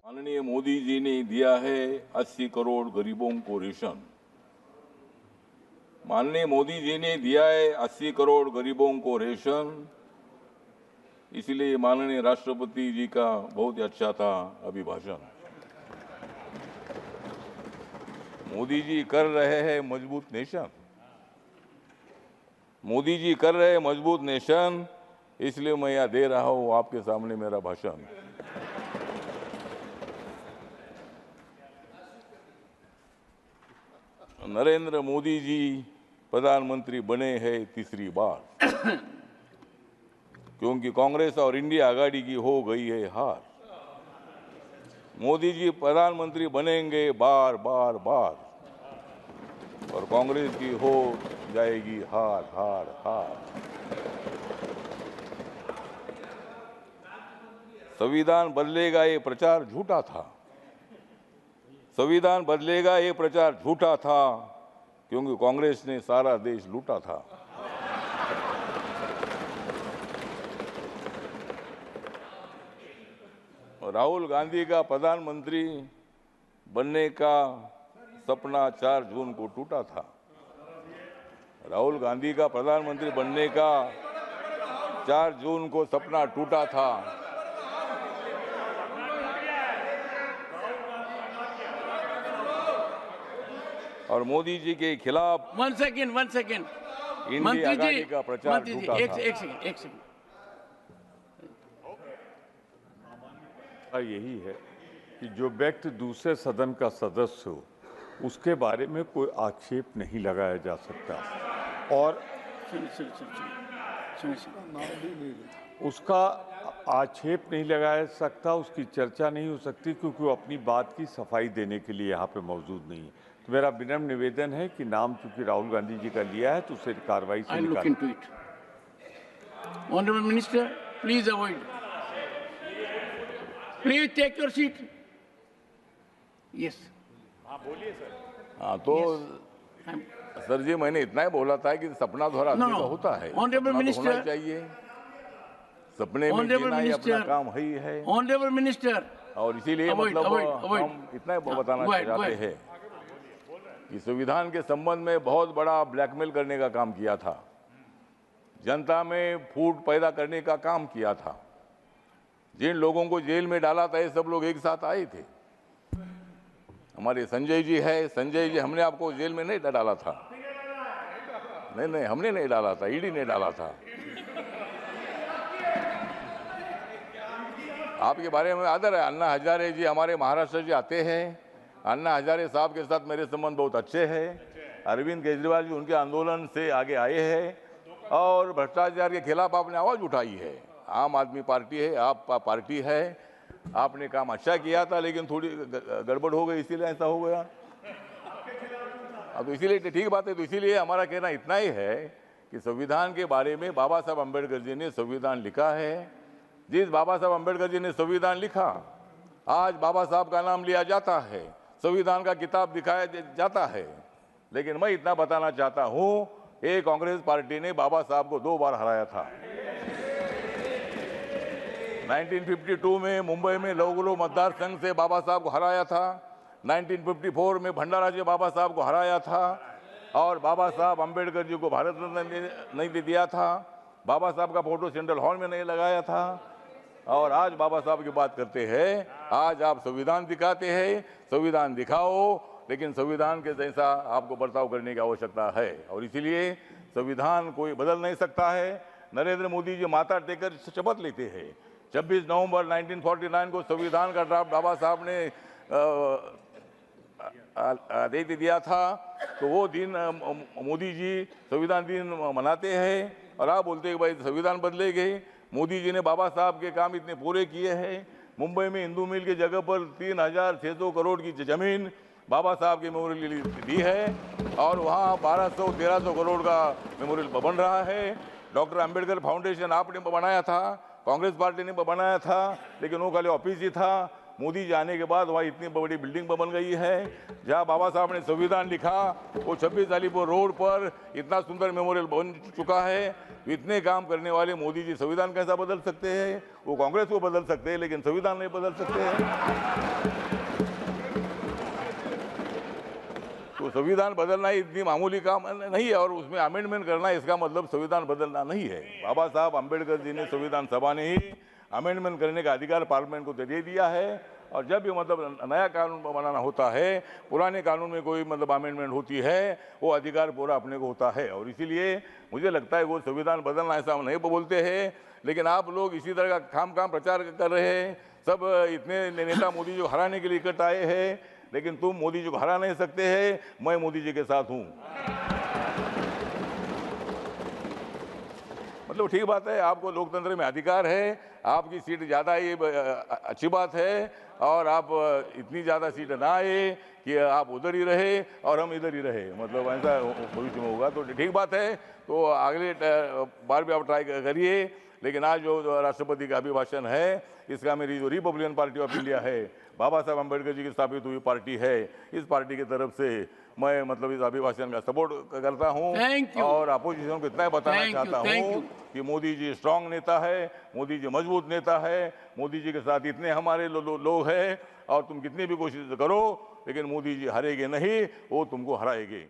माननीय मोदी जी ने दिया है 80 करोड़ गरीबों को रेशन। माननीय मोदी जी ने दिया है 80 करोड़ गरीबों को रेशन। इसलिए माननीय राष्ट्रपति जी का बहुत ही अच्छा था अभिभाषण। मोदी जी कर रहे हैं मजबूत नेशन। मोदी जी कर रहे हैं मजबूत नेशन, इसलिए मैं यह दे रहा हूं आपके सामने मेरा भाषण। नरेंद्र मोदी जी प्रधानमंत्री बने हैं तीसरी बार, क्योंकि कांग्रेस और इंडिया आघाड़ी की हो गई है हार। मोदी जी प्रधानमंत्री बनेंगे बार बार बार, और कांग्रेस की हो जाएगी हार हार हार। संविधान बदलेगा ये प्रचार झूठा था। संविधान बदलेगा ये प्रचार झूठा था, क्योंकि कांग्रेस ने सारा देश लूटा था। राहुल गांधी का प्रधानमंत्री बनने का सपना 4 जून को टूटा था। राहुल गांधी का प्रधानमंत्री बनने का 4 जून को सपना टूटा था। और मोदी जी के खिलाफ वन सेकेंड इंडिया आघाड़ी का प्रचार झूठा था। एक सेकेंड। यही है कि जो व्यक्ति दूसरे सदन का सदस्य हो उसके बारे में कोई आक्षेप नहीं लगाया जा सकता, और उसका आक्षेप नहीं लगाया जा सकता, उसकी चर्चा नहीं हो सकती, क्योंकि वो अपनी बात की सफाई देने के लिए यहाँ पे मौजूद नहीं है। तो मेरा विनम्र निवेदन है कि नाम चूंकि राहुल गांधी जी का लिया है तो उसे कार्रवाई से निकालें। Honourable minister, please avoid, please take your seat. Yes, हाँ बोलिए सर। हाँ तो सर जी, मैंने इतना ही बोला था कि सपना थोड़ा आदमी का होता है, ऑनरेबल मिनिस्टर चाहिए। सपने में जीना ही अपना काम ही है। ऑनरेबल मिनिस्टर, और इसीलिए मतलब हम इतना ही बताना चाहते हैं कि संविधान के संबंध में बहुत बड़ा ब्लैकमेल करने का काम किया था, जनता में फूट पैदा करने का काम किया था। जिन लोगों को जेल में डाला था ये सब लोग एक साथ आए थे। हमारे संजय जी है, संजय जी, हमने आपको जेल में नहीं डाला था। नहीं, हमने नहीं डाला था, ईडी ने डाला था। आपके बारे में आदर है। अन्ना हजारे जी हमारे महाराष्ट्र से आते हैं। अन्ना हजारे साहब के साथ मेरे संबंध बहुत अच्छे हैं। अरविंद केजरीवाल जी उनके आंदोलन से आगे आए हैं और भ्रष्टाचार के खिलाफ आपने आवाज उठाई है। आम आदमी पार्टी है, आप पार्टी है, आपने काम अच्छा किया था, लेकिन थोड़ी गड़बड़ हो गई, इसीलिए ऐसा हो गया। अब तो इसीलिए ठीक बात है। तो इसीलिए हमारा कहना इतना ही है कि संविधान के बारे में बाबा साहब अम्बेडकर जी ने संविधान लिखा है। जिस बाबा साहब अम्बेडकर जी ने संविधान लिखा, आज बाबा साहब का नाम लिया जाता है, संविधान का किताब दिखाया जाता है। लेकिन मैं इतना बताना चाहता हूं, ये कांग्रेस पार्टी ने बाबा साहब को 2 बार हराया था। 1952 में मुंबई में लौगुलो मतदार संघ से बाबा साहब को हराया था। 1954 में भंडारा से बाबा साहब को हराया था, और बाबा साहब अम्बेडकर जी को भारत रत्न नहीं दिया था। बाबा साहब का फोटो सेंट्रल हॉल में नहीं लगाया था। और आज बाबा साहब की बात करते हैं। आज आप संविधान दिखाते हैं, संविधान दिखाओ, लेकिन संविधान के जैसा आपको बर्ताव करने की आवश्यकता है। और इसीलिए संविधान कोई बदल नहीं सकता है। नरेंद्र मोदी जी माथा टेकर शपथ लेते हैं। 26 नवंबर 1949 को संविधान का ड्राफ्ट बाबा साहब ने दे दिया था। तो वो दिन मोदी जी संविधान दिन मनाते हैं, और आप बोलते हैं कि भाई संविधान बदलेंगे। मोदी जी ने बाबा साहब के काम इतने पूरे किए हैं। मुंबई में हिंदू मिल की जगह पर 3600 करोड़ की जमीन बाबा साहब के मेमोरियल दी है, और वहाँ 1200-1300 करोड़ का मेमोरियल बन रहा है। डॉक्टर अंबेडकर फाउंडेशन आपने बनाया था, कांग्रेस पार्टी ने बनाया था, लेकिन वो खाली ऑफिस ही था। मोदी जी आने के बाद वहाँ इतनी बड़ी बिल्डिंग बन गई है। जहाँ बाबा साहब ने संविधान लिखा वो 26 अलीपुर रोड पर इतना सुंदर मेमोरियल बन चुका है। इतने काम करने वाले मोदी जी संविधान कैसा बदल सकते हैं? वो कांग्रेस को बदल सकते हैं लेकिन संविधान नहीं बदल सकते हैं। तो संविधान बदलना इतनी मामूली काम नहीं है और उसमें अमेंडमेंट करना इसका मतलब संविधान बदलना नहीं है। बाबा साहब अम्बेडकर जी ने संविधान सभा ने ही अमेंडमेंट करने का अधिकार पार्लियामेंट को दे दिया है और जब भी मतलब नया कानून बनाना होता है, पुराने कानून में कोई मतलब अमेंडमेंट होती है, वो अधिकार पूरा अपने को होता है। और इसीलिए मुझे लगता है वो संविधान बदलना ऐसा हम नहीं बोलते हैं, लेकिन आप लोग इसी तरह का खाम प्रचार कर रहे हैं। सब इतने नेता मोदी जी को हराने के लिए इकट्ठा आए हैं, लेकिन तुम मोदी जी को हरा नहीं सकते हैं। मैं मोदी जी के साथ हूँ। मतलब ठीक बात है, आपको लोकतंत्र में अधिकार है, आपकी सीट ज़्यादा ये अच्छी बात है और आप इतनी ज़्यादा सीट ना आए कि आप उधर ही रहे और हम इधर ही रहे, मतलब ऐसा भविष्य में होगा तो ठीक बात है। तो अगले बार भी आप ट्राई करिए। लेकिन आज जो राष्ट्रपति का अभिभाषण है, इसका मेरी जो रिपब्लिकन पार्टी ऑफ इंडिया है, बाबा साहब अम्बेडकर जी की स्थापित हुई पार्टी है, इस पार्टी की तरफ से मैं मतलब इस अभिभाषण का सपोर्ट करता हूं और अपोजिशन को इतना बताना चाहता हूं कि मोदी जी स्ट्रांग नेता है, मोदी जी मजबूत नेता है, मोदी जी के साथ इतने हमारे लोग हैं और तुम कितनी भी कोशिश करो लेकिन मोदी जी हारेंगे नहीं, वो तुमको हराएंगे।